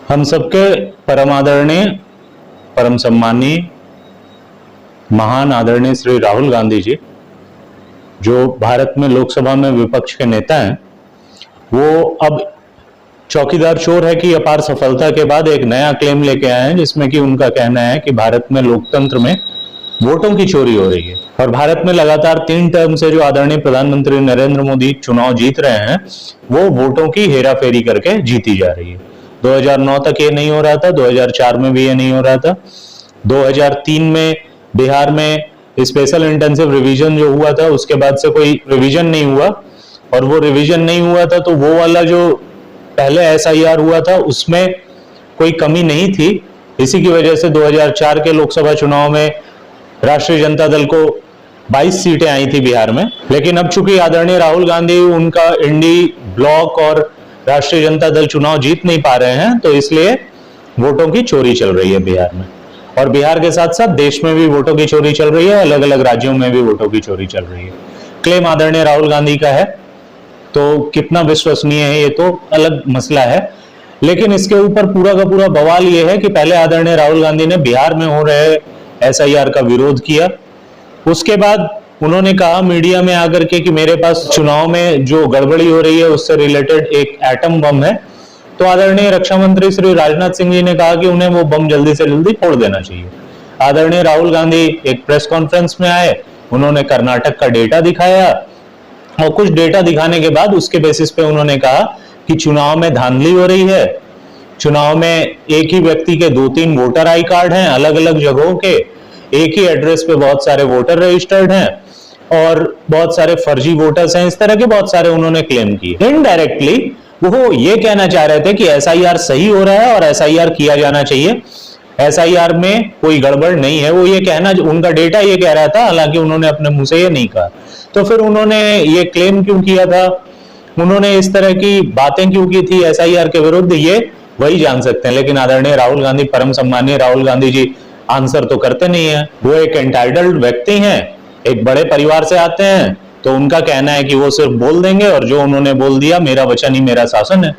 हम सबके परम आदरणीय, परम सम्मानीय, महान आदरणीय श्री राहुल गांधी जी, जो भारत में लोकसभा में विपक्ष के नेता हैं, वो अब चौकीदार चोर है कि अपार सफलता के बाद एक नया क्लेम लेके आए हैं, जिसमें कि उनका कहना है कि भारत में लोकतंत्र में वोटों की चोरी हो रही है और भारत में लगातार 3 टर्म से जो आदरणीय प्रधानमंत्री नरेंद्र मोदी चुनाव जीत रहे हैं, वो वोटों की हेराफेरी करके जीती जा रही है। 2009 तक ये नहीं हो रहा था, 2004 में भी ये नहीं हो रहा था, 2003 में बिहार में स्पेशल इंटेंसिव रिवीजन जो हुआ था, उसके बाद से कोई रिवीजन नहीं हुआ, और वो रिवीजन नहीं हुआ था तो वो वाला जो पहले SIR हुआ था उसमें कोई कमी नहीं थी। इसी की वजह से 2004 के लोकसभा चुनाव में राष्ट्रीय जनता दल को 22 सीटें आई थी बिहार में, लेकिन अब चूंकि आदरणीय राहुल गांधी उनका इंडी ब्लॉक और राष्ट्रीय जनता दल चुनाव जीत नहीं पा रहे हैं, तो इसलिए वोटों की चोरी चल रही है बिहार में। और बिहार के साथ साथ देश में भी वोटों की चोरी चल रही है, अलग अलग राज्यों में भी वोटों की चोरी चल रही है। क्लेम आदरणीय राहुल गांधी का है, तो कितना विश्वसनीय है ये तो अलग मसला है, लेकिन इसके ऊपर पूरा का पूरा बवाल ये है कि पहले आदरणीय राहुल गांधी ने बिहार में हो रहे SIR का विरोध किया, उसके बाद उन्होंने कहा मीडिया में आकर के कि मेरे पास चुनाव में जो गड़बड़ी हो रही है उससे रिलेटेड एक एटम बम है। तो आदरणीय रक्षा मंत्री श्री राजनाथ सिंह जी ने कहा कि उन्हें वो बम जल्दी से जल्दी फोड़ देना चाहिए। आदरणीय राहुल गांधी एक प्रेस कॉन्फ्रेंस में आए, उन्होंने कर्नाटक का डेटा दिखाया और कुछ डेटा दिखाने के बाद उसके बेसिस पे उन्होंने कहा कि चुनाव में धांधली हो रही है, चुनाव में एक ही व्यक्ति के 2-3 वोटर आई कार्ड हैं अलग अलग जगहों के, एक ही एड्रेस पे बहुत सारे वोटर रजिस्टर्ड हैं और बहुत सारे फर्जी वोटर्स हैं, इस तरह के बहुत सारे उन्होंने क्लेम किए। इनडायरेक्टली वो ये कहना चाह रहे थे कि SIR सही हो रहा है और SIR किया जाना चाहिए, SIR में कोई गड़बड़ नहीं है, वो ये कहना, उनका डेटा ये कह रहा था, हालांकि उन्होंने अपने मुंह से ये नहीं कहा। तो फिर उन्होंने ये क्लेम क्यों किया था, उन्होंने इस तरह की बातें क्यों की थी SIR के विरुद्ध, ये वही जान सकते हैं। लेकिन आदरणीय राहुल गांधी, परम सम्मानीय राहुल गांधी जी आंसर तो करते नहीं है। वो एक एंटाइटल्ड व्यक्ति हैं, एक बड़े परिवार से आते हैं, तो उनका कहना है कि वो सिर्फ बोल देंगे और जो उन्होंने बोल दिया, मेरा वचन ही मेरा शासन है।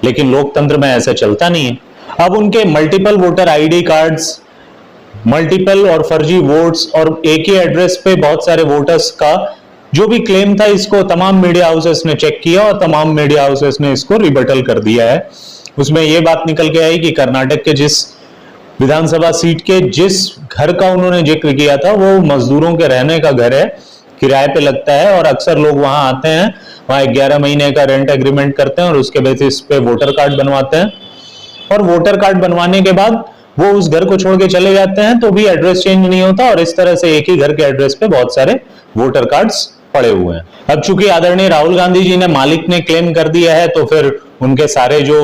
लेकिन लोकतंत्र में ऐसा चलता नहीं है। अब उनके multiple voter ID cards, multiple और फर्जी वोट्स और एक ही एड्रेस पे बहुत सारे वोटर्स का जो भी क्लेम था, इसको तमाम मीडिया हाउसेस ने चेक किया और तमाम मीडिया हाउसेस ने इसको रिबटल कर दिया है। उसमें यह बात निकल के आई कि कर्नाटक के जिस विधानसभा सीट के जिस घर का उन्होंने जिक्र किया था, वो मजदूरों के रहने का घर है, किराए पे लगता है और अक्सर लोग वहां आते हैं, वहां 11 महीने का रेंट एग्रीमेंट करते हैं और उसके बेसिस पे वोटर कार्ड बनवाते हैं, और वोटर कार्ड बनवाने के बाद वो उस घर को छोड़ के चले जाते हैं, तो भी एड्रेस चेंज नहीं होता और इस तरह से एक ही घर के एड्रेस पे बहुत सारे वोटर कार्ड्स पड़े हुए हैं। अब चूंकि आदरणीय राहुल गांधी जी ने, मालिक ने क्लेम कर दिया है, तो फिर उनके सारे जो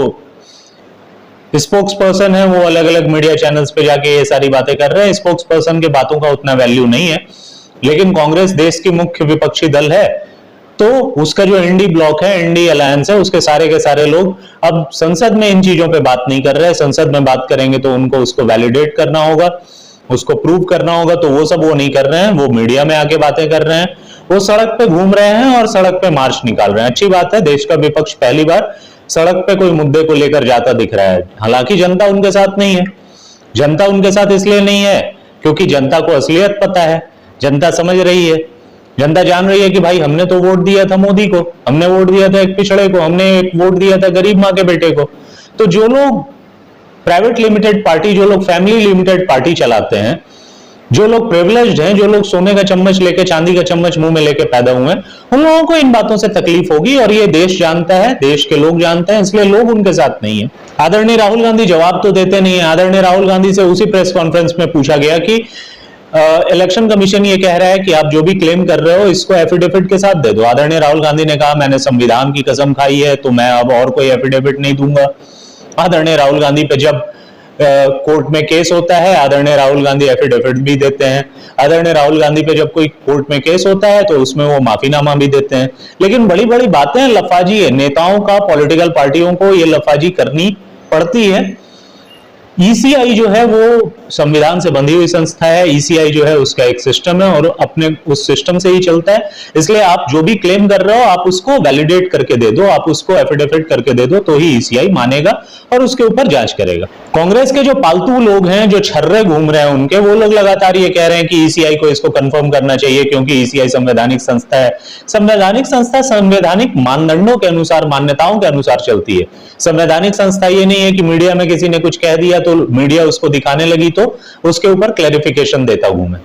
स्पोक्स पर्सन है वो अलग अलग मीडिया चैनल्स पे जाके ये सारी बातें कर रहे हैं। स्पोक्स पर्सन के बातों का उतना वैल्यू नहीं है, लेकिन कांग्रेस देश की मुख्य विपक्षी दल है, तो उसका जो इंडी ब्लॉक है, इंडी अलायंस है, उसके सारे के सारे लोग अब संसद में इन चीजों पे बात नहीं कर रहे हैं। संसद में बात करेंगे तो उनको उसको वैलिडेट करना होगा, उसको प्रूव करना होगा, तो वो सब वो नहीं कर रहे हैं, वो मीडिया में आके बातें कर रहे हैं, वो सड़क पे घूम रहे हैं और सड़क पे मार्च निकाल रहे हैं। अच्छी बात है, देश का विपक्ष पहली बार सड़क पे कोई मुद्दे को लेकर जाता दिख रहा है। हालांकि जनता उनके साथ नहीं है, जनता उनके साथ इसलिए नहीं है क्योंकि जनता को असलियत पता है, जनता समझ रही है, जनता जान रही है कि भाई हमने तो वोट दिया था मोदी को, हमने वोट दिया था एक पिछड़े को, हमने एक वोट दिया था गरीब माँ के बेटे को। तो जो लोग प्राइवेट लिमिटेड पार्टी, जो लोग फैमिली लिमिटेड पार्टी चलाते हैं, जो लोग प्रिविलेज्ड हैं, जो लोग सोने का चम्मच लेके, चांदी का चम्मच मुंह में लेके पैदा हुए हैं, उन लोगों को इन बातों से तकलीफ होगी और ये देश जानता है, देश के लोग जानते हैं, इसलिए लोग उनके साथ नहीं है। आदरणीय राहुल गांधी जवाब तो देते नहीं है। आदरणीय राहुल गांधी से उसी प्रेस कॉन्फ्रेंस में पूछा गया कि इलेक्शन कमीशन ये कह रहा है कि आप जो भी क्लेम कर रहे हो इसको एफिडेविट के साथ दे दो। आदरणीय राहुल गांधी ने कहा, मैंने संविधान की कसम खाई है, तो मैं अब और कोई एफिडेविट नहीं दूंगा। आदरणीय राहुल गांधी पे जब कोर्ट में केस होता है, आदरणीय राहुल गांधी एफिडेविट भी देते हैं। आदरणीय राहुल गांधी पे जब कोई कोर्ट में केस होता है तो उसमें वो माफीनामा भी देते हैं। लेकिन बड़ी बड़ी बातें, लफाजी है, नेताओं का, पॉलिटिकल पार्टियों को ये लफाजी करनी पड़ती है। ईसीआई जो है वो संविधान से बंधी हुई संस्था है। ईसीआई जो है उसका एक सिस्टम है और अपने उस सिस्टम से ही चलता है। इसलिए आप जो भी क्लेम कर रहे हो आप उसको वैलिडेट करके दे दो, आप उसको एफिडेविट करके दे दो, तो ही ईसीआई मानेगा और उसके ऊपर जांच करेगा। कांग्रेस के जो पालतू लोग हैं, जो छर्रे घूम रहे हैं उनके, वो लोग लगातार ये कह रहे हैं कि ईसीआई को इसको कंफर्म करना चाहिए क्योंकि ईसीआई संवैधानिक संस्था है। संवैधानिक संस्था संवैधानिक मानदंडों के अनुसार, मान्यताओं के अनुसार चलती है। संवैधानिक संस्था ये नहीं है कि मीडिया में किसी ने कुछ कह दिया तो मीडिया उसको दिखाने लगी तो उसके ऊपर क्लैरिफिकेशन देता घूमे।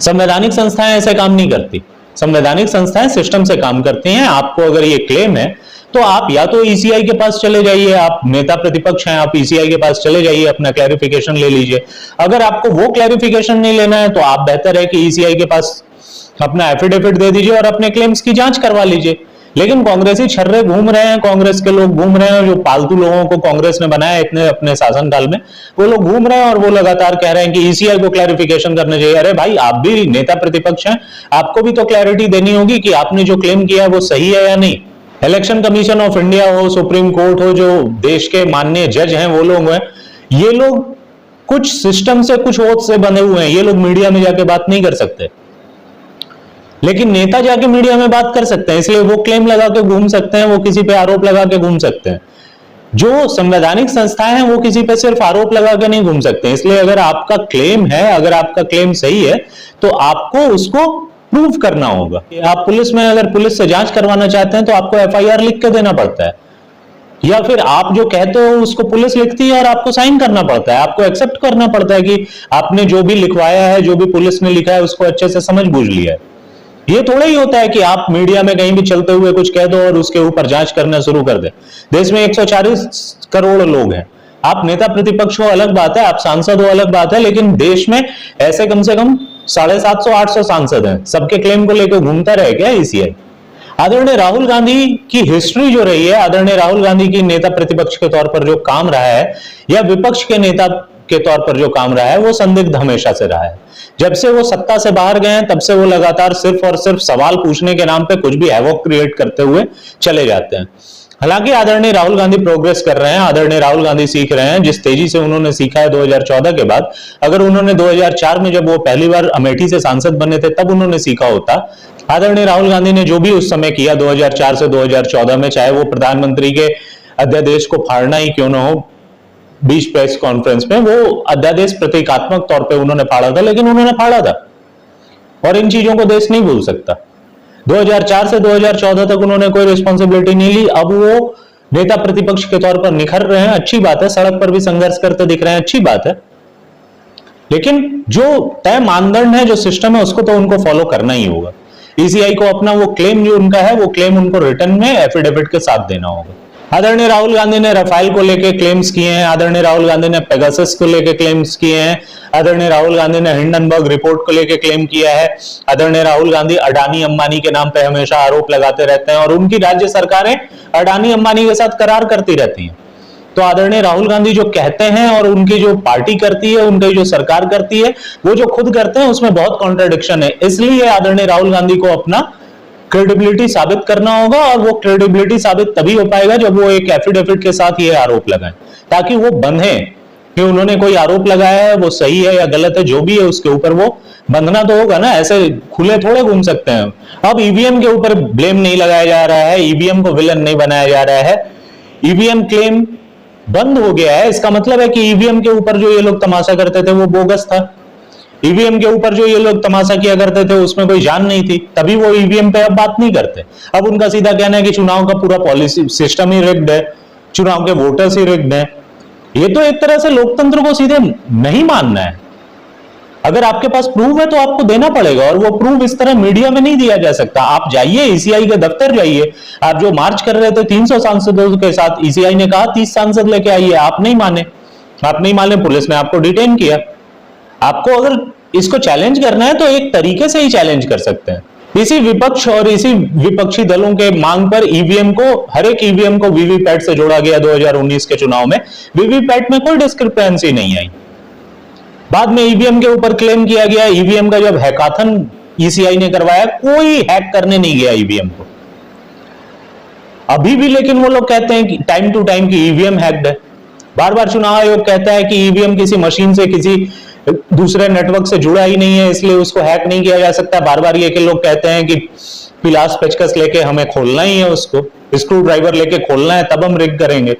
संवैधानिक संस्थाएं ऐसे काम नहीं करती। संवैधानिक संस्थाएं सिस्टम से काम करती हैं। आपको अगर ये क्लेम है तो आप या तो ईसीआई के पास चले जाइए, आप नेता प्रतिपक्ष हैं, आप ईसीआई के पास चले जाइए, अपना क्लैरिफिकेशन ले लीजिए। अगर आपको वो क्लैरिफिकेशन नहीं लेना है तो आप बेहतर है कि ईसीआई के पास अपना एफिडेविट दे दीजिए और अपने क्लेम्स की जांच करवा लीजिए। लेकिन कांग्रेसी छर्रे घूम रहे हैं, कांग्रेस के लोग घूम रहे हैं, जो पालतू लोगों को कांग्रेस ने बनाया इतने अपने शासनकाल में, वो लोग घूम रहे हैं और वो लगातार कह रहे हैं कि ईसीआई को क्लैरिफिकेशन करना चाहिए। अरे भाई, आप भी नेता प्रतिपक्ष हैं, आपको भी तो क्लैरिटी देनी होगी कि आपने जो क्लेम किया है वो सही है या नहीं। इलेक्शन कमीशन ऑफ इंडिया हो, सुप्रीम कोर्ट हो, जो देश के माननीय जज हैं वो लोग हैं, ये लोग कुछ सिस्टम से, कुछ ओथ से बने हुए हैं। ये लोग मीडिया में जाके बात नहीं कर सकते, लेकिन नेता जाके मीडिया में बात कर सकते हैं, इसलिए वो क्लेम लगा के घूम सकते हैं, वो किसी पे आरोप लगा के घूम सकते हैं। जो संवैधानिक संस्थाएं हैं वो किसी पे सिर्फ आरोप लगा के नहीं घूम सकते। इसलिए अगर आपका क्लेम है, अगर आपका क्लेम सही है तो आपको उसको प्रूव करना होगा। आप पुलिस में, अगर पुलिस से जांच करवाना चाहते हैं तो आपको एफआईआर लिख के देना पड़ता है, या फिर आप जो कहते हो उसको पुलिस लिखती है और आपको साइन करना पड़ता है, आपको एक्सेप्ट करना पड़ता है कि आपने जो भी लिखवाया है, जो भी पुलिस ने लिखा है उसको अच्छे से समझ बूझ लिया है। ये थोड़ा ही होता है कि आप मीडिया में कहीं भी चलते हुए कुछ कह दो और उसके ऊपर जांच करना शुरू कर दे। देश में 140 करोड़ लोग हैं। आप नेता प्रतिपक्ष हो अलग बात है, आप सांसद हो अलग बात है, लेकिन देश में ऐसे कम से कम 750-800 सांसद हैं। सबके क्लेम को लेकर घूमता रहे क्या ईसीआई? आदरणीय राहुल गांधी की हिस्ट्री जो रही है, आदरणीय राहुल गांधी की नेता प्रतिपक्ष के तौर पर जो काम रहा है या विपक्ष के नेता के तौर पर जो काम रहा है, वो संदिग्ध हमेशा से रहा है। जब से वो सत्ता से बाहर गए हैं तब से वो लगातार सिर्फ और सिर्फ सवाल पूछने के नाम पे कुछ भी हैवॉक क्रिएट करते हुए चले जाते हैं। हालांकि आदरणीय राहुल गांधी प्रोग्रेस कर रहे हैं, आदरणीय राहुल गांधी सीख रहे हैं। जिस तेजी से उन्होंने सीखा है 2014 के बाद, अगर उन्होंने 2004 में जब वो पहली बार अमेठी से सांसद बने थे तब उन्होंने सीखा होता, आदरणीय राहुल गांधी ने जो भी उस समय किया 2004 से 2014 में, चाहे वो प्रधानमंत्री के अध्यादेश को फाड़ना ही क्यों ना हो, बीच प्रेस कॉन्फ्रेंस में वो अध्यादेश प्रतीकात्मक तौर पे उन्होंने फाड़ा था, लेकिन उन्होंने फाड़ा था और इन चीजों को देश नहीं भूल सकता। 2004 से 2014 तक उन्होंने कोई रिस्पॉन्सिबिलिटी नहीं ली। अब वो नेता प्रतिपक्ष के तौर पर निखर रहे हैं, अच्छी बात है। सड़क पर भी संघर्ष करते दिख रहे हैं, अच्छी बात है। लेकिन जो तय मानदंड है, जो सिस्टम है, उसको तो उनको फॉलो करना ही होगा। ईसीआई को अपना वो क्लेम जो उनका है, वो क्लेम उनको रिटर्न में एफिडेविट के साथ देना होगा। आदरणीय राहुल गांधी ने राफेल को लेकर क्लेम्स किए हैं, आदरणीय राहुल गांधी ने पेगासस को लेकर क्लेम्स किए हैं, आदरणीय राहुल गांधी ने हिंडनबर्ग रिपोर्ट को लेकर क्लेम किया है। आदरणीय राहुल गांधी अडानी अंबानी के नाम पे हमेशा आरोप लगाते रहते हैं और उनकी राज्य सरकारें अडानी अंबानी के साथ करार करती रहती हैं। तो आदरणीय राहुल गांधी जो कहते हैं और उनकी जो पार्टी करती है, उनकी जो सरकार करती है, वो जो खुद करते हैं उसमें बहुत कॉन्ट्रडिक्शन है। इसलिए आदरणीय राहुल गांधी को अपना क्रेडिबिलिटी साबित करना होगा और वो क्रेडिबिलिटी साबित तभी हो पाएगा जब वो एक एफिडेविट के साथ ये आरोप लगाएं, ताकि वो बंधे कि उन्होंने कोई आरोप लगाया है, वो सही है या गलत है, जो भी है उसके ऊपर वो बंधना तो होगा ना। ऐसे खुले थोड़े घूम सकते हैं। अब ईवीएम के ऊपर ब्लेम नहीं लगाया जा रहा है, ईवीएम को विलन नहीं बनाया जा रहा है, ईवीएम क्लेम बंद हो गया है। इसका मतलब है कि ईवीएम के ऊपर जो ये लोग तमाशा करते थे वो बोगस था। ईवीएम के ऊपर जो ये लोग तमाशा किया करते थे उसमें कोई जान नहीं थी, तभी वो ईवीएम पे अब बात नहीं करते। अब उनका सीधा कहना है कि चुनाव का पूरा पॉलिसी सिस्टम ही रिग्ड है, चुनाव के वोटर्स ही रिग्ड हैं। ये तो एक तरह से लोकतंत्र को सीधे नहीं मानना है। अगर आपके पास प्रूफ है तो आपको देना पड़ेगा, और वो प्रूफ इस तरह मीडिया में नहीं दिया जा सकता। आप जाइए ईसीआई के दफ्तर जाइए, आप जो मार्च कर रहे थे 300 सांसदों के साथ, ईसीआई ने कहा 30 सांसद लेके आइए, आप नहीं माने, पुलिस ने आपको डिटेन किया। आपको अगर इसको चैलेंज करना है तो एक तरीके से ही चैलेंज कर सकते हैं। इसी विपक्ष और इसी विपक्षी दलों के मांग पर ईवीएम को, हर एक ईवीएम को वीवीपैट से जोड़ा गया 2019 के चुनाव में। वीवीपैट में कोई डिस्क्रिपेंसी नहीं आई। बाद में ईवीएम के ऊपर क्लेम किया गया, ईवीएम का जब हैकाथन ईसीआई ने करवाया, कोई हैक करने नहीं गया ईवीएम को। अभी भी लेकिन वो लोग कहते हैं कि टाइम टू टाइम की ईवीएम हैक्ड है। बार बार चुनाव आयोग कहता है कि ईवीएम किसी मशीन से किसी दूसरे नेटवर्क से जुड़ा ही नहीं है, इसलिए उसको हैक नहीं किया जा सकता। बार बार ये कि लोग कहते हैं कि पिलास पेचकस लेके हमें खोलना ही है, उसको स्क्रू ड्राइवर लेके खोलना है, तब हम रिग करेंगे।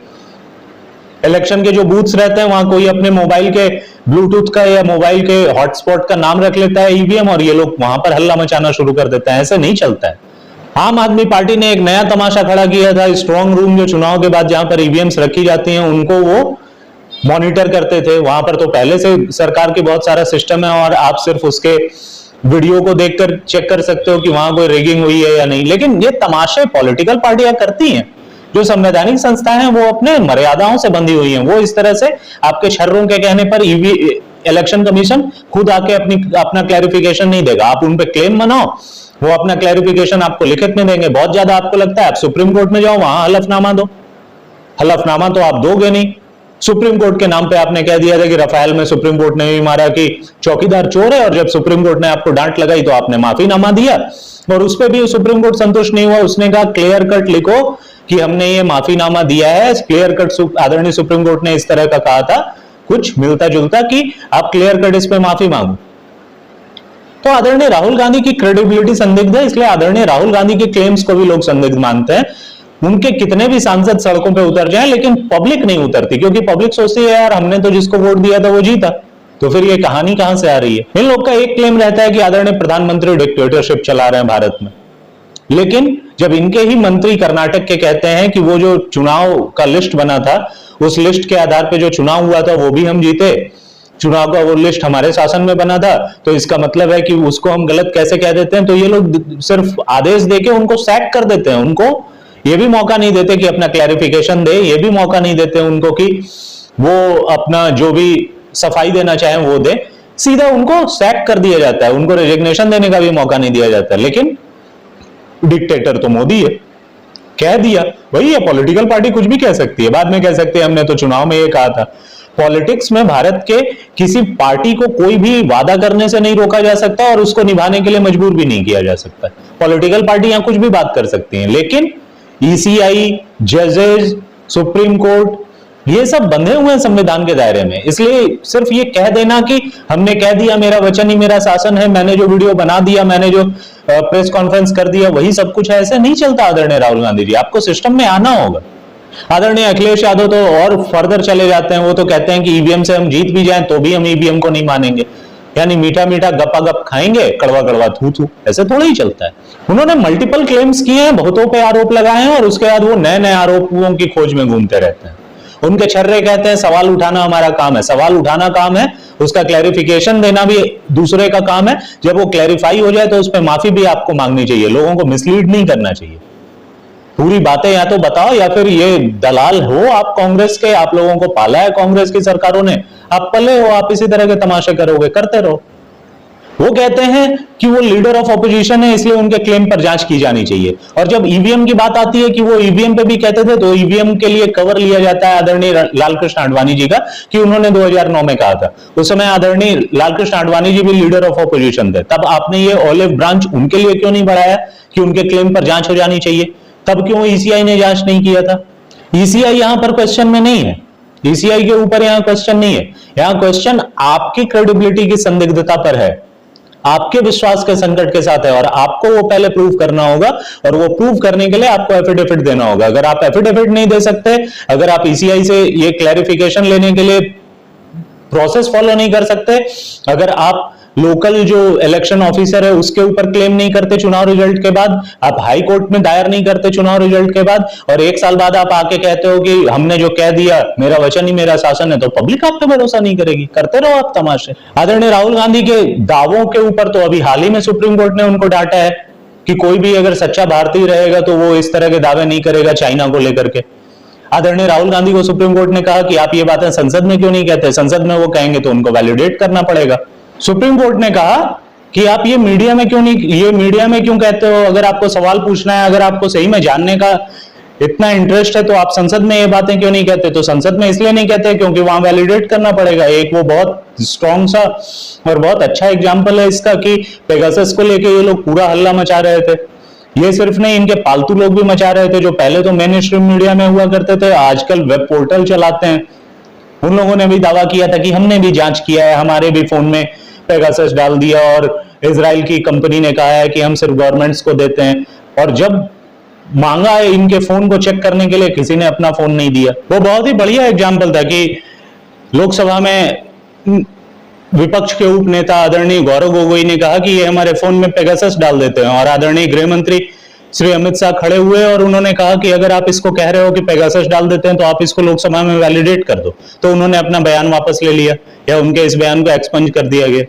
इलेक्शन के जो बूथ्स रहते हैं वहां कोई अपने मोबाइल के ब्लूटूथ का या मोबाइल के हॉटस्पॉट का नाम रख लेता है ईवीएम, और ये लोग वहां पर हल्ला मचाना शुरू कर देते हैं। ऐसे नहीं चलता है। आम आदमी पार्टी ने एक नया तमाशा खड़ा किया था, स्ट्रांग रूम जो चुनाव के बाद जहां पर ईवीएम्स रखी जाती हैं उनको वो मॉनिटर करते थे। वहां पर तो पहले से सरकार की बहुत सारा सिस्टम है और आप सिर्फ उसके वीडियो को देखकर चेक कर सकते हो कि वहां कोई रिगिंग हुई है या नहीं। लेकिन ये तमाशे पॉलिटिकल पार्टियां करती हैं। जो संवैधानिक संस्थाएं हैं वो अपने मर्यादाओं से बंधी हुई हैं। वो इस तरह से आपके छर्रों के कहने पर इलेक्शन कमीशन खुद आके अपना क्लैरिफिकेशन नहीं देगा। आप उन पे क्लेम बनाओ, वो अपना क्लैरिफिकेशन आपको लिखित में देंगे। बहुत ज्यादा आपको लगता है आप सुप्रीम कोर्ट में जाओ, वहां हलफनामा दो। हलफनामा तो आप दोगे नहीं। सुप्रीम कोर्ट के नाम पे आपने कह दिया था कि रफाल में सुप्रीम कोर्ट ने भी मारा कि चौकीदार चोर है, और जब सुप्रीम कोर्ट ने आपको डांट लगाई तो आपने माफीनामा दिया, और उस पर भी सुप्रीम कोर्ट संतुष्ट नहीं हुआ। उसने कहा क्लियर कट लिखो कि हमने ये माफीनामा दिया है। क्लियर कट आदरणीय सुप्रीम कोर्ट ने इस तरह का कहा था, कुछ मिलता जुलता, कि आप क्लियर कट इस पे माफी मांगो। तो आदरणीय राहुल गांधी की क्रेडिबिलिटी संदिग्ध है, इसलिए आदरणीय राहुल गांधी के क्लेम्स को भी लोग संदिग्ध मानते हैं। उनके कितने भी सांसद सड़कों पे उतर जाएं, लेकिन पब्लिक नहीं उतरती, क्योंकि पब्लिक सोचती है यार हमने तो जिसको वोट दिया था वो जीता, तो फिर ये कहानी कहां से आ रही है। इन लोग का एक क्लेम रहता है कि आदरणीय प्रधानमंत्री डिक्टेटरशिप चला रहे हैं भारत में, लेकिन जब इनके ही मंत्री कर्नाटक के कहते हैं कि वो जो चुनाव का लिस्ट बना था, उस लिस्ट के आधार पे जो चुनाव हुआ था वो भी हम जीते, चुनाव का वो लिस्ट हमारे शासन में बना था, तो इसका मतलब है कि उसको हम गलत कैसे कह देते हैं। तो ये लोग सिर्फ आदेश देके उनको सैक कर देते हैं। उनको ये भी मौका नहीं देते कि अपना क्लैरिफिकेशन दे, ये भी मौका नहीं देते उनको कि वो अपना जो भी सफाई देना चाहे वो दे, सीधा उनको सैक कर दिया जाता है। उनको रेजिग्नेशन देने का भी मौका नहीं दिया जाता। लेकिन डिक्टेटर तो मोदी है, कह दिया वही है। पॉलिटिकल पार्टी कुछ भी कह सकती है, बाद में कह सकते हैं हमने तो चुनाव में ये कहा था। पॉलिटिक्स में भारत के किसी पार्टी को कोई भी वादा करने से नहीं रोका जा सकता और उसको निभाने के लिए मजबूर भी नहीं किया जा सकता। पॉलिटिकल पार्टियां कुछ भी बात कर सकती हैं, लेकिन ईसीआई, जजेस, सुप्रीम कोर्ट, ये सब बंधे हुए हैं संविधान के दायरे में। इसलिए सिर्फ ये कह देना कि हमने कह दिया, मेरा वचन ही मेरा शासन है, मैंने जो वीडियो बना दिया, मैंने जो प्रेस कॉन्फ्रेंस कर दिया, वही सब कुछ है, ऐसे नहीं चलता। आदरणीय राहुल गांधी जी, आपको सिस्टम में आना होगा। आदरणीय अखिलेश यादव तो और फर्दर चले जाते हैं। वो तो कहते हैं कि ईवीएम से हम जीत भी जाएं तो भी हम ईवीएम को नहीं मानेंगे, यानी मीठा मीठा गपा गप खाएंगे, कड़वा कड़वा थू थू। ऐसे थोड़ा ही चलता है। उन्होंने मल्टीपल क्लेम्स किए हैं, बहुतों पे आरोप लगाए हैं, और उसके बाद वो नए नए आरोपों की खोज में घूमते रहते हैं। उनके छर्रे कहते हैं सवाल उठाना हमारा काम है। सवाल उठाना काम है, उसका क्लैरिफिकेशन देना भी दूसरे का काम है। जब वो क्लैरिफाई हो जाए तो उस पर माफी भी आपको मांगनी चाहिए। लोगों को मिसलीड नहीं करना चाहिए। पूरी बातें या तो बताओ, या फिर ये दलाल हो आप कांग्रेस के, आप लोगों को पाला है कांग्रेस की सरकारों ने, आप पले हो, आप इसी तरह के तमाशे करोगे, करते रहो। वो कहते हैं कि वो लीडर ऑफ ऑपोजिशन है, इसलिए उनके क्लेम पर जांच की जानी चाहिए। और जब ईवीएम की बात आती है कि वो ईवीएम पे भी कहते थे, तो ईवीएम के लिए कवर लिया जाता है आदरणीय लालकृष्ण आडवाणी जी का, कि उन्होंने 2009 में कहा था। उस समय आदरणीय लालकृष्ण आडवाणी जी भी लीडर ऑफ ऑपोजिशन थे। तब आपने ये ऑलिव ब्रांच उनके लिए क्यों नहीं बढ़ाया कि उनके क्लेम पर जांच हो जानी चाहिए? तब क्यों ईसीआई ने जांच नहीं किया था? ईसीआई यहां पर क्वेश्चन में नहीं है। ईसीआई के ऊपर यहां क्वेश्चन नहीं है। यहां क्वेश्चन आपकी क्रेडिबिलिटी की संदिग्धता पर है, आपके विश्वास के संकट के साथ है, और आपको वो पहले प्रूव करना होगा। और वो प्रूव करने के लिए आपको एफिडेविट देना होगा। अगर आप एफिडेविट नहीं दे सकते, अगर आप ईसीआई से ये क्लैरिफिकेशन लेने के लिए प्रोसेस फॉलो नहीं कर सकते, अगर आप लोकल जो इलेक्शन ऑफिसर है उसके ऊपर क्लेम नहीं करते चुनाव रिजल्ट के बाद, आप हाई कोर्ट में दायर नहीं करते चुनाव रिजल्ट के बाद, और एक साल बाद आप आके कहते हो कि हमने जो कह दिया मेरा वचन ही मेरा शासन है, तो पब्लिक आप पे भरोसा नहीं करेगी। करते रहो आप तमाशे। आदरणीय राहुल गांधी के दावों के ऊपर तो अभी हाल ही में सुप्रीम कोर्ट ने उनको डांटा है कि कोई भी अगर सच्चा भारतीय रहेगा तो वो इस तरह के दावे नहीं करेगा चाइना को लेकर के। आदरणीय राहुल गांधी को सुप्रीम कोर्ट ने कहा कि आप ये बातें संसद में क्यों नहीं कहते? संसद में वो कहेंगे तो उनको वैलिडेट करना पड़ेगा। सुप्रीम कोर्ट ने कहा कि आप ये मीडिया में क्यों कहते हो? अगर आपको सवाल पूछना है, अगर आपको सही में जानने का इतना इंटरेस्ट है, तो आप संसद में ये बातें क्यों नहीं कहते? तो संसद में इसलिए नहीं कहते क्योंकि वहां वैलिडेट करना पड़ेगा। एक वो बहुत स्ट्रॉन्ग सा और बहुत अच्छा एग्जाम्पल है इसका कि पेगासस को लेके ये लोग पूरा हल्ला मचा रहे थे। ये सिर्फ नहीं, इनके पालतू लोग भी मचा रहे थे, जो पहले तो मेन स्ट्रीम मीडिया में हुआ करते थे, आजकल वेब पोर्टल चलाते हैं, उन लोगों ने भी दावा किया था कि हमने भी जांच किया है, हमारे भी फोन में पेगासस डाल दिया, और इजराइल की कंपनी ने कहा है कि हम सिर्फ गवर्नमेंट्स को देते हैं। और जब मांगा है इनके फोन को चेक करने के लिए, किसी ने अपना फोन नहीं दिया। वो बहुत ही बढ़िया एग्जाम्पल था कि लोकसभा में विपक्ष के उप नेता आदरणीय गौरव गोगोई ने कहा कि ये हमारे फोन में पेगासस डाल देते हैं, और आदरणीय गृह मंत्री श्री अमित शाह खड़े हुए और उन्होंने कहा कि अगर आप इसको कह रहे हो कि पेगासस डाल देते हैं तो आप इसको लोकसभा में वैलिडेट कर दो। तो उन्होंने अपना बयान वापस ले लिया, या उनके इस बयान को एक्सपंज कर दिया गया।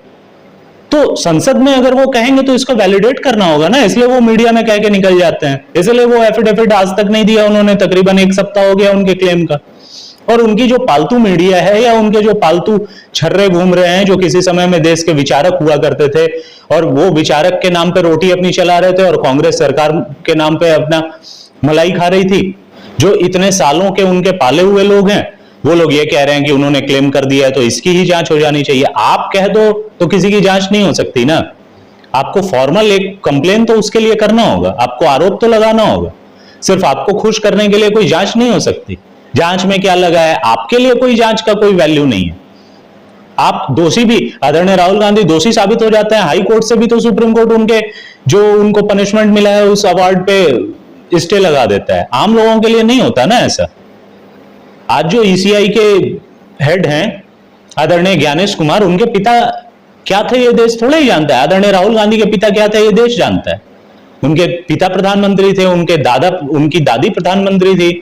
तो संसद में अगर वो कहेंगे तो इसको वैलिडेट करना होगा ना, इसलिए वो मीडिया में कह के निकल जाते हैं। इसलिए वो एफिडेविट आज तक नहीं दिया उन्होंने, तकरीबन 1 सप्ताह हो गया उनके क्लेम का। और उनकी जो पालतू मीडिया है, या उनके जो पालतू छर्रे घूम रहे हैं, जो किसी समय में देश के विचारक हुआ करते थे और वो विचारक के नाम पे रोटी अपनी चला रहे थे और कांग्रेस सरकार के नाम पे अपना मलाई खा रही थी, जो इतने सालों के उनके पाले हुए लोग हैं, वो लोग ये कह रहे हैं कि उन्होंने क्लेम कर दिया है तो इसकी ही जांच हो जानी चाहिए। आप कह दो तो किसी की जांच नहीं हो सकती ना। आपको फॉर्मल एक कंप्लेन तो उसके लिए करना होगा, आपको आरोप तो लगाना होगा। सिर्फ आपको खुश करने के लिए कोई जांच नहीं हो सकती। जांच में क्या लगा है, आपके लिए कोई जांच का कोई वैल्यू नहीं है। आप दोषी भी, आदरणीय राहुल गांधी दोषी साबित हो जाते हैं, हाई कोर्ट से भी तो सुप्रीम कोर्ट उनके जो उनको पनिशमेंट मिला है उस अवार्ड पे स्टे लगा देता है। आम लोगों के लिए नहीं होता ना ऐसा। आज जो ईसीआई के हेड हैं आदरणीय ज्ञानेश कुमार, उनके पिता क्या थे ये देश थोड़ा ही जानता है। आदरणीय राहुल गांधी के पिता क्या थे ये देश जानता है। उनके पिता प्रधानमंत्री थे, उनकी दादी प्रधानमंत्री थी,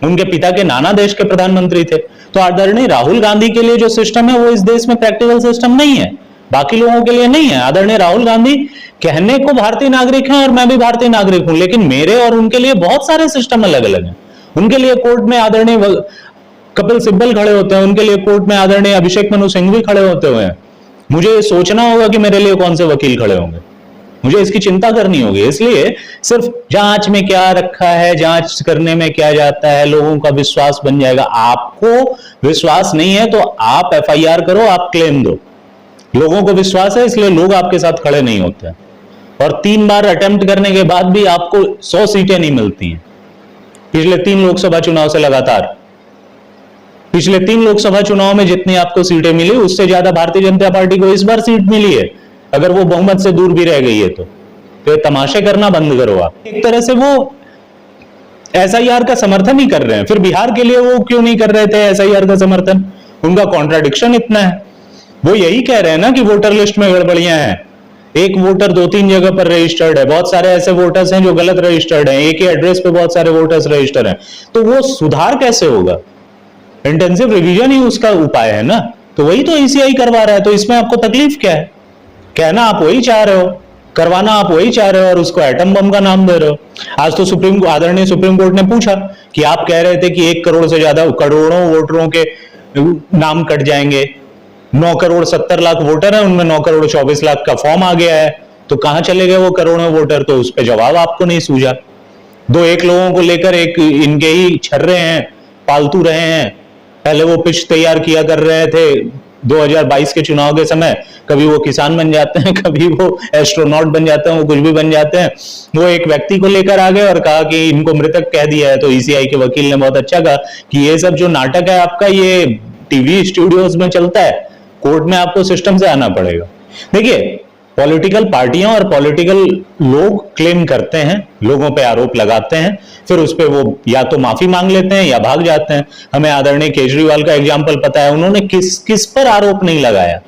उनके पिता के नाना देश के प्रधानमंत्री थे। तो आदरणीय राहुल गांधी के लिए जो सिस्टम है वो इस देश में प्रैक्टिकल सिस्टम नहीं है, बाकी लोगों के लिए नहीं है। आदरणीय राहुल गांधी कहने को भारतीय नागरिक हैं और मैं भी भारतीय नागरिक हूं, लेकिन मेरे और उनके लिए बहुत सारे सिस्टम अलग अलग हैं। उनके लिए कोर्ट में आदरणीय कपिल सिब्बल खड़े होते हैं, उनके लिए कोर्ट में आदरणीय अभिषेक मनु सिंघवी खड़े होते हुए हैं। मुझे ये सोचना होगा कि मेरे लिए कौन से वकील खड़े होंगे, मुझे इसकी चिंता करनी होगी। इसलिए सिर्फ जांच में क्या रखा है, जांच करने में क्या जाता है, लोगों का विश्वास बन जाएगा। आपको विश्वास नहीं है तो आप एफआईआर करो, आप क्लेम दो। लोगों को विश्वास है इसलिए लोग आपके साथ खड़े नहीं होते हैं। और 3 बार अटेम्प्ट करने के बाद भी आपको 100 सीटें नहीं मिलती हैं। पिछले 3 लोकसभा चुनाव से लगातार, पिछले 3 लोकसभा चुनाव में जितनी आपको सीटें मिली उससे ज्यादा भारतीय जनता पार्टी को इस बार सीट मिली है, अगर वो बहुमत से दूर भी रह गई है तो ये तमाशे करना बंद करो। आप एक तरह से वो एसआईआर का समर्थन ही कर रहे हैं। फिर बिहार के लिए वो क्यों नहीं कर रहे थे एसआईआर का समर्थन? उनका कॉन्ट्राडिक्शन इतना है। वो यही कह रहे हैं ना कि वोटर लिस्ट में गड़बड़ियां हैं, एक वोटर 2-3 जगह पर रजिस्टर्ड है, बहुत सारे ऐसे वोटर्स हैं जो गलत रजिस्टर्ड हैं, एक ही एड्रेस पे बहुत सारे वोटर्स रजिस्टर्ड हैं। तो वो सुधार कैसे होगा? इंटेंसिव रिवीजन ही उसका उपाय है ना। तो वही तो ईसीआई करवा रहा है। तो इसमें आपको तकलीफ क्या है? कहना आप वही चाह रहे हो, करवाना आप वही चाह रहे हो, और उसको एटम बम का नाम दे रहे हो। आज तो आदरणीय सुप्रीम कोर्ट ने पूछा कि आप कह रहे थे कि 1 करोड़ से ज्यादा करोड़ों वोटरों के नाम कट जाएंगे, 9 करोड़ 70 लाख वोटर है, उनमें 9 करोड़ 24 लाख का फॉर्म आ गया है, तो कहां चले गए वो करोड़ों वोटर? तो उस पर जवाब आपको नहीं सूझा। 2-1 लोगों को लेकर एक इनके ही छर्रे हैं, पालतू रहे हैं। पहले वो पिच तैयार किया कर रहे थे 2022 के चुनाव के समय, कभी वो किसान बन जाते हैं, कभी वो एस्ट्रोनॉट बन जाते हैं, वो कुछ भी बन जाते हैं। वो एक व्यक्ति को लेकर आ गए और कहा कि इनको मृतक कह दिया है। तो ईसीआई के वकील ने बहुत अच्छा कहा कि ये सब जो नाटक है आपका, ये टीवी स्टूडियोज में चलता है, कोर्ट में आपको सिस्टम से आना पड़ेगा। देखिए, पॉलिटिकल पार्टियां और पॉलिटिकल लोग क्लेम करते हैं, लोगों पे आरोप लगाते हैं, फिर उस पे वो या तो माफी मांग लेते हैं या भाग जाते हैं। हमें आदरणीय केजरीवाल का एग्जाम्पल पता है, उन्होंने किस पर आरोप नहीं लगाया,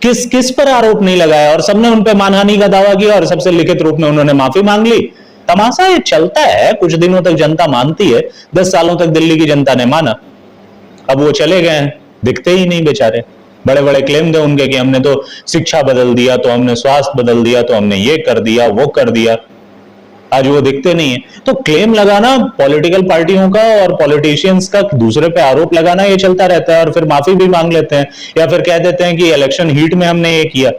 किस पर आरोप नहीं लगाया, और सबने उन पे मानहानि का दावा किया और सबसे लिखित रूप में उन्होंने माफी मांग ली। तमाशा ये चलता है, कुछ दिनों तक जनता मानती है, 10 सालों तक दिल्ली की जनता ने माना, अब वो चले गए हैं, दिखते ही नहीं बेचारे। बड़े बड़े क्लेम थे उनके कि हमने तो शिक्षा बदल दिया, तो हमने स्वास्थ्य बदल दिया, तो हमने ये कर दिया, वो कर दिया, आज वो दिखते नहीं है। तो क्लेम लगाना पॉलिटिकल पार्टियों का और पॉलिटिशियंस का दूसरे पे आरोप लगाना ये चलता रहता है, और फिर माफी भी मांग लेते हैं या फिर कह देते हैं कि इलेक्शन हीट में हमने ये किया।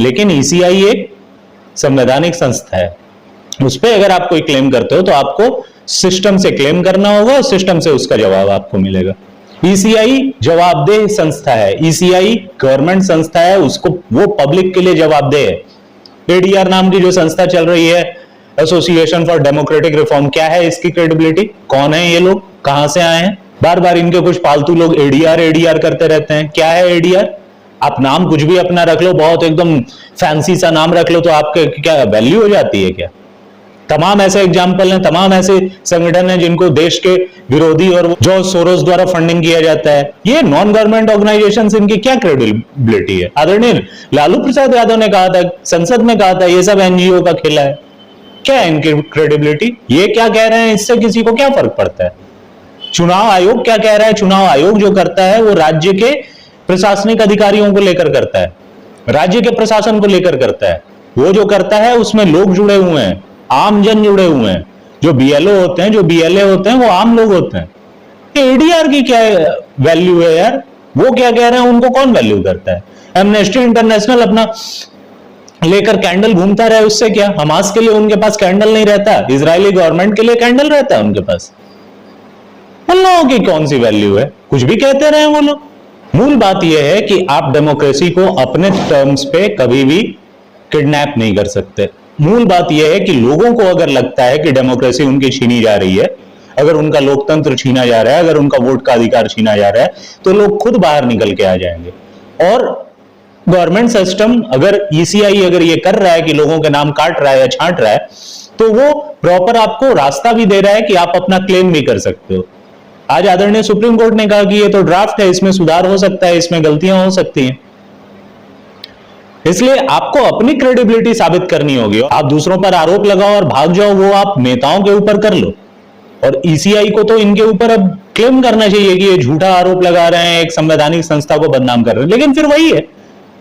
लेकिन ईसीआई एक संवैधानिक संस्था है, उस पर अगर आप कोई क्लेम करते हो तो आपको सिस्टम से क्लेम करना होगा और सिस्टम से उसका जवाब आपको मिलेगा। ईसीआई जवाबदेह संस्था है, ईसीआई गवर्नमेंट संस्था है, उसको वो पब्लिक के लिए जवाबदेह है। एडीआर नाम की जो संस्था चल रही है, एसोसिएशन फॉर डेमोक्रेटिक रिफॉर्म, क्या है इसकी क्रेडिबिलिटी? कौन है ये लोग, कहां से आए हैं, बार बार इनके कुछ फालतू लोग एडीआर एडीआर करते रहते हैं। क्या है एडीआर? आप नाम कुछ भी अपना रख लो, बहुत एकदम फैंसी सा नाम रख लो, तो आपके क्या वैल्यू हो जाती है क्या? तमाम ऐसे एग्जाम्पल हैं, तमाम ऐसे संगठन हैं जिनको देश के विरोधी और जॉर्ज सोरोस द्वारा फंडिंग किया जाता है। ये नॉन गवर्नमेंट ऑर्गेनाइजेशंस, इनकी क्या क्रेडिबिलिटी है? आदरणीय लालू प्रसाद यादव ने कहा था, संसद में कहा था, ये सब एनजीओ का खेला है। क्या है इनकी क्रेडिबिलिटी? ये क्या कह रहे हैं, इससे किसी को क्या फर्क पड़ता है? चुनाव आयोग क्या कह रहा है? चुनाव आयोग जो करता है वो राज्य के प्रशासनिक अधिकारियों को लेकर करता है, राज्य के प्रशासन को लेकर करता है। वो जो करता है उसमें लोग जुड़े हुए हैं, आम जन जुड़े हुए हैं। जो बीएलओ होते हैं, जो बीएलए होते हैं, वो आम लोग होते हैं। एडीआर की क्या वैल्यू है यार? वो क्या कह रहे हैं, उनको कौन वैल्यू करता है? एमनेस्टी इंटरनेशनल अपना लेकर कैंडल घूमता रहे, उससे क्या? हमास के लिए उनके पास कैंडल नहीं रहता, इजरायली गवर्नमेंट के लिए कैंडल रहता है उनके पास। उन लोगों की कौन सी वैल्यू है? कुछ भी कहते रहे वो लोग। मूल बात यह है कि आप डेमोक्रेसी को अपने टर्म्स पे कभी भी किडनैप नहीं कर सकते। मूल बात यह है कि लोगों को अगर लगता है कि डेमोक्रेसी उनकी छीनी जा रही है, अगर उनका लोकतंत्र छीना जा रहा है, अगर उनका वोट का अधिकार छीना जा रहा है, तो लोग खुद बाहर निकल के आ जाएंगे। और गवर्नमेंट सिस्टम अगर ईसीआई अगर ये कर रहा है कि लोगों के नाम काट रहा है या छांट रहा है, तो वो प्रॉपर आपको रास्ता भी दे रहा है कि आप अपना क्लेम भी कर सकते हो। आज आदरणीय सुप्रीम कोर्ट ने कहा कि ये तो ड्राफ्ट है, इसमें सुधार हो सकता है, इसमें गलतियां हो सकती हैं। इसलिए आपको अपनी क्रेडिबिलिटी साबित करनी होगी। आप दूसरों पर आरोप लगाओ और भाग जाओ, वो आप नेताओं के ऊपर कर लो। और ईसीआई को तो इनके ऊपर अब क्लेम करना चाहिए कि ये झूठा आरोप लगा रहे हैं, एक संवैधानिक संस्था को बदनाम कर रहे हैं। लेकिन फिर वही है,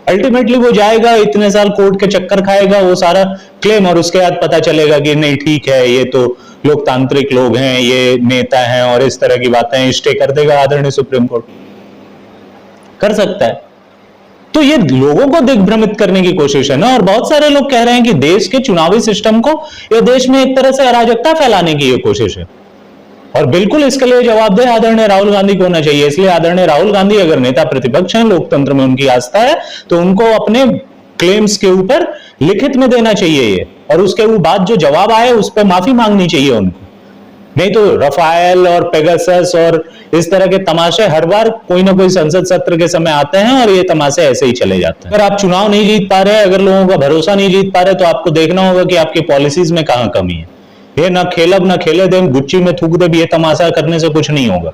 अल्टीमेटली वो जाएगा, इतने साल कोर्ट के चक्कर खाएगा, वो सारा क्लेम, और उसके बाद पता चलेगा कि नहीं ठीक है, ये तो लोकतांत्रिक लोग हैं, ये नेता हैं, और इस तरह की बातें स्टे कर देगा आदरणीय सुप्रीम कोर्ट। कर सकता है। तो ये लोगों को दिग्भ्रमित करने की कोशिश है ना। और बहुत सारे लोग कह रहे हैं कि देश के चुनावी सिस्टम को या देश में एक तरह से अराजकता फैलाने की ये कोशिश है, और बिल्कुल इसके लिए जवाबदेह आदरणीय राहुल गांधी को होना चाहिए। इसलिए आदरणीय राहुल गांधी अगर नेता प्रतिपक्ष हैं, लोकतंत्र में उनकी आस्था है, तो उनको अपने क्लेम्स के ऊपर लिखित में देना चाहिए ये, और उसके बाद जो जवाब आए उस पर माफी मांगनी चाहिए उनको। नहीं तो रफाल और पेगासस और इस तरह के तमाशे हर बार कोई ना कोई संसद सत्र के समय आते हैं, और ये तमाशे ऐसे ही चले जाते हैं। अगर आप चुनाव नहीं जीत पा रहे, अगर लोगों का भरोसा नहीं जीत पा रहे, तो आपको देखना होगा कि आपकी पॉलिसीज में कहां कमी है। ये ना खेलब ना खेले दे, गुच्ची में थूक दे, ये तमाशा करने से कुछ नहीं होगा।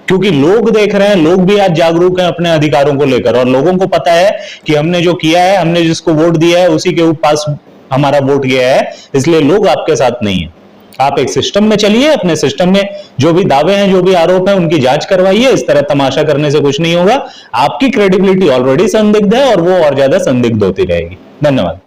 क्योंकि लोग देख रहे हैं, लोग भी आज जागरूक हैं अपने अधिकारों को लेकर, और लोगों को पता है कि हमने जो किया है, हमने जिसको वोट दिया है, उसी के पास हमारा वोट गया है। इसलिए लोग आपके साथ नहीं है। आप एक सिस्टम में चलिए, अपने सिस्टम में जो भी दावे हैं, जो भी आरोप हैं, उनकी जांच करवाइए। इस तरह तमाशा करने से कुछ नहीं होगा। आपकी क्रेडिबिलिटी ऑलरेडी संदिग्ध है, और वो और ज्यादा संदिग्ध होती रहेगी। धन्यवाद।